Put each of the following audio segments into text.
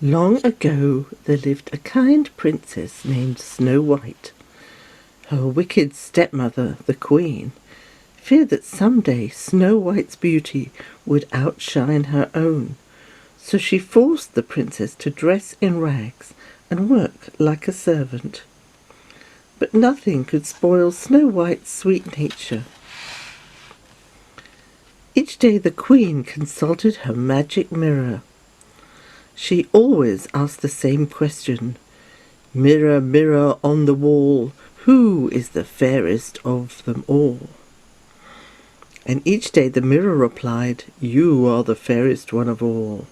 Long ago there lived a kind princess named Snow White. Her wicked stepmother, the Queen, feared that someday Snow White's beauty would outshine her own, so she forced the princess to dress in rags and work like a servant. But nothing could spoil Snow White's sweet nature. Each day the Queen consulted her magic mirror. She always asked the same question: "Mirror, mirror on the wall, who is the fairest of them all?" And each day the mirror replied, "You are the fairest one of all."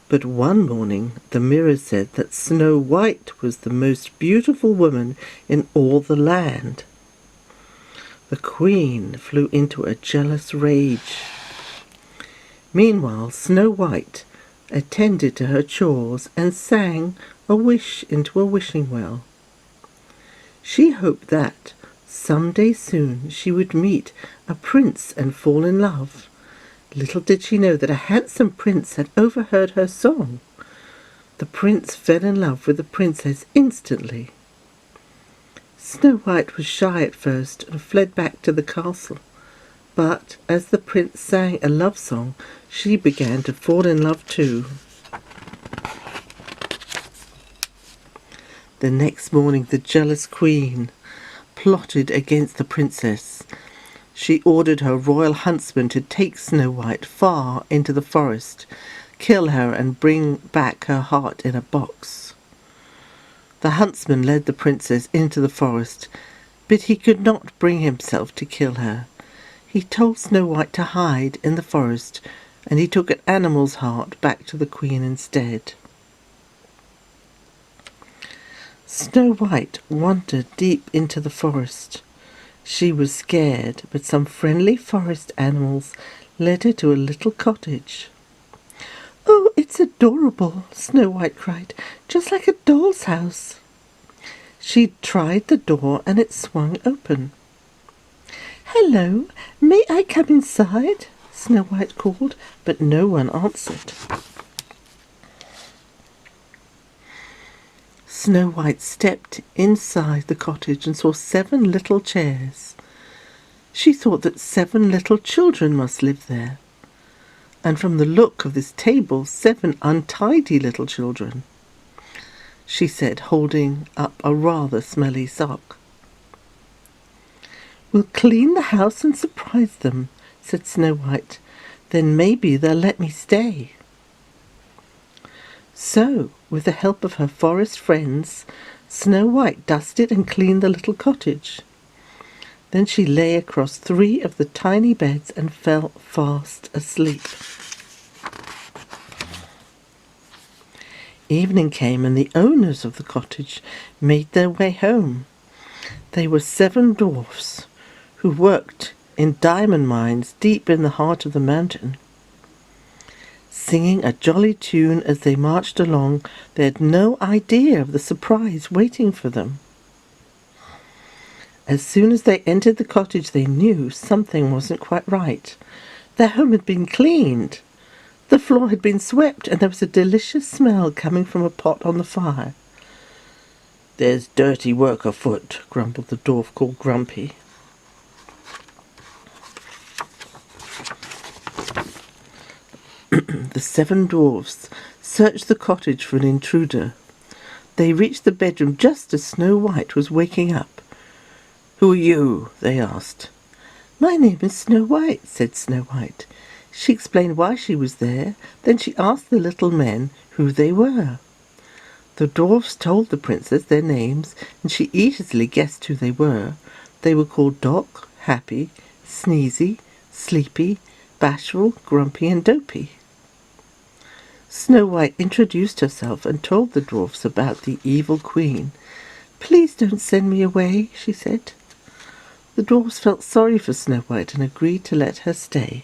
But one morning the mirror said that Snow White was the most beautiful woman in all the land. The Queen flew into a jealous rage. Meanwhile, Snow White attended to her chores and sang a wish into a wishing well. She hoped that someday soon she would meet a prince and fall in love. Little did she know that a handsome prince had overheard her song. The prince fell in love with the princess instantly. Snow White was shy at first and fled back to the castle. But as the prince sang a love song, she began to fall in love too. The next morning the jealous queen plotted against the princess. She ordered her royal huntsman to take Snow White far into the forest, kill her and bring back her heart in a box. The huntsman led the princess into the forest, but he could not bring himself to kill her. He told Snow White to hide in the forest, and he took an animal's heart back to the queen instead. Snow White wandered deep into the forest. She was scared, but some friendly forest animals led her to a little cottage. "Oh, it's adorable," Snow White cried, "just like a doll's house." She tried the door and it swung open. "Hello, may I come inside?" Snow White called, but no one answered. Snow White stepped inside the cottage and saw 7 little chairs. She thought that 7 little children must live there, and from the look of this table, 7 untidy little children, she said, holding up a rather smelly sock. "We'll clean the house and surprise them," said Snow White. "Then maybe they'll let me stay." So, with the help of her forest friends, Snow White dusted and cleaned the little cottage. Then she lay across 3 of the tiny beds and fell fast asleep. Evening came and the owners of the cottage made their way home. They were 7 dwarfs who worked in diamond mines deep in the heart of the mountain. Singing a jolly tune as they marched along, they had no idea of the surprise waiting for them. As soon as they entered the cottage, they knew something wasn't quite right. Their home had been cleaned. The floor had been swept, and there was a delicious smell coming from a pot on the fire. "There's dirty work afoot," grumbled the dwarf called Grumpy. The 7 dwarfs searched the cottage for an intruder. They reached the bedroom just as Snow White was waking up. "Who are you?" they asked. "My name is Snow White," said Snow White. She explained why she was there. Then she asked the little men who they were. The dwarfs told the princess their names, and she easily guessed who they were. They were called Doc, Happy, Sneezy, Sleepy, Bashful, Grumpy, and Dopey. Snow White introduced herself and told the dwarfs about the evil queen. "Please don't send me away," she said. The dwarfs felt sorry for Snow White and agreed to let her stay.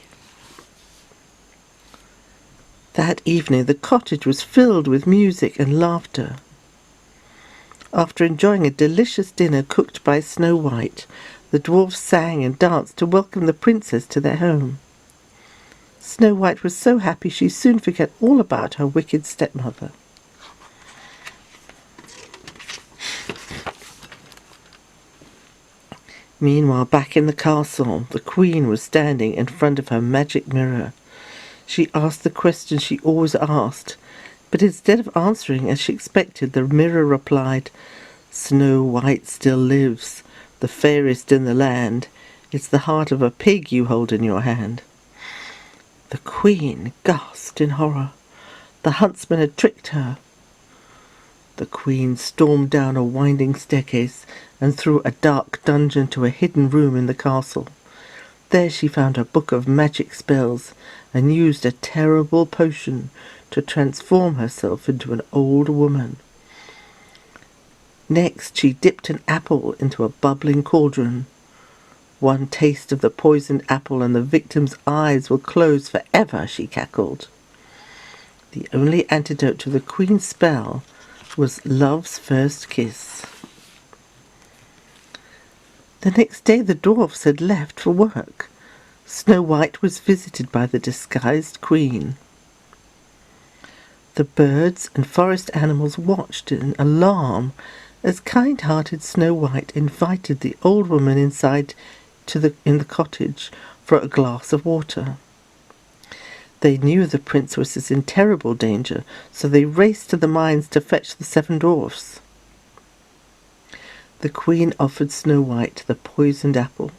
That evening the cottage was filled with music and laughter. After enjoying a delicious dinner cooked by Snow White, the dwarfs sang and danced to welcome the princess to their home. Snow White was so happy she soon forgot all about her wicked stepmother. Meanwhile, back in the castle, the Queen was standing in front of her magic mirror. She asked the question she always asked, but instead of answering as she expected, the mirror replied, "Snow White still lives, the fairest in the land. It's the heart of a pig you hold in your hand." The Queen gasped in horror. The huntsman had tricked her. The Queen stormed down a winding staircase and through a dark dungeon to a hidden room in the castle. There she found a book of magic spells and used a terrible potion to transform herself into an old woman. Next, she dipped an apple into a bubbling cauldron. One taste of the poisoned apple and the victim's eyes will close forever, she cackled. The only antidote to the Queen's spell was love's first kiss. The next day the dwarfs had left for work. Snow White was visited by the disguised Queen. The birds and forest animals watched in alarm as kind-hearted Snow White invited the old woman inside in the cottage for a glass of water. They knew the prince was in terrible danger, so they raced to the mines to fetch the 7 dwarfs. The Queen offered Snow White the poisoned apple.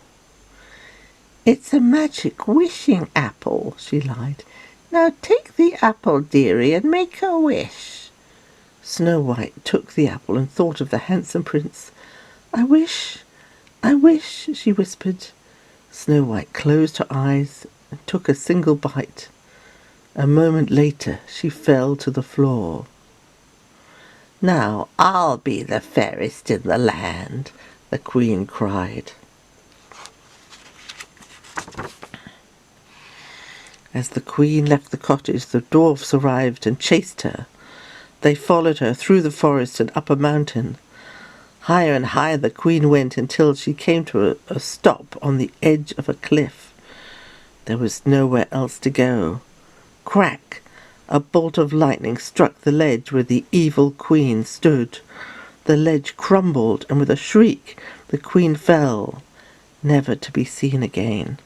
"It's a magic wishing apple," she lied. "Now take the apple, dearie, and make a wish." Snow White took the apple and thought of the handsome prince. I wish, she whispered. Snow White closed her eyes and took a single bite. A moment later she fell to the floor. "Now I'll be the fairest in the land," the Queen cried. As the Queen left the cottage, the dwarfs arrived and chased her. They followed her through the forest and up a mountain. Higher and higher the Queen went until she came to a stop on the edge of a cliff. There was nowhere else to go. Crack! A bolt of lightning struck the ledge where the evil Queen stood. The ledge crumbled, and with a shriek the Queen fell, never to be seen again.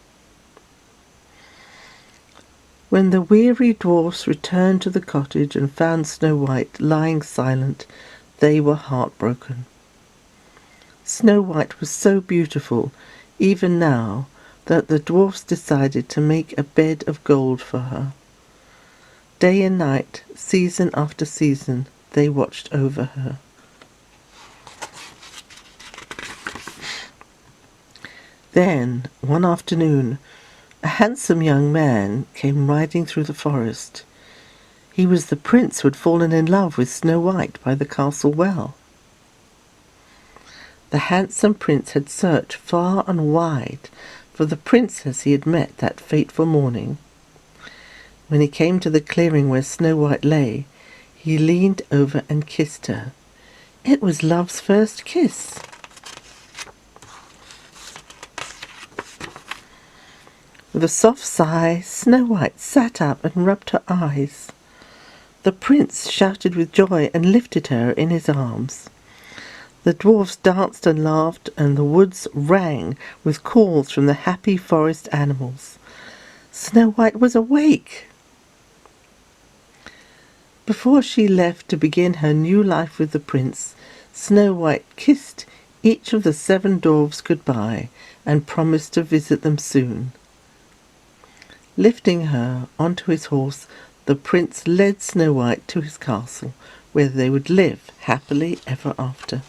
When the weary dwarfs returned to the cottage and found Snow White lying silent, they were heartbroken. Snow White was so beautiful, even now, that the dwarfs decided to make a bed of gold for her. Day and night, season after season, they watched over her. Then, one afternoon, a handsome young man came riding through the forest. He was the prince who had fallen in love with Snow White by the castle well. The handsome prince had searched far and wide for the princess he had met that fateful morning. When he came to the clearing where Snow White lay, he leaned over and kissed her. It was love's first kiss. With a soft sigh, Snow White sat up and rubbed her eyes. The prince shouted with joy and lifted her in his arms. The dwarfs danced and laughed, and the woods rang with calls from the happy forest animals. Snow White was awake. Before she left to begin her new life with the prince, Snow White kissed each of the 7 dwarfs goodbye and promised to visit them soon. Lifting her onto his horse, the prince led Snow White to his castle, where they would live happily ever after.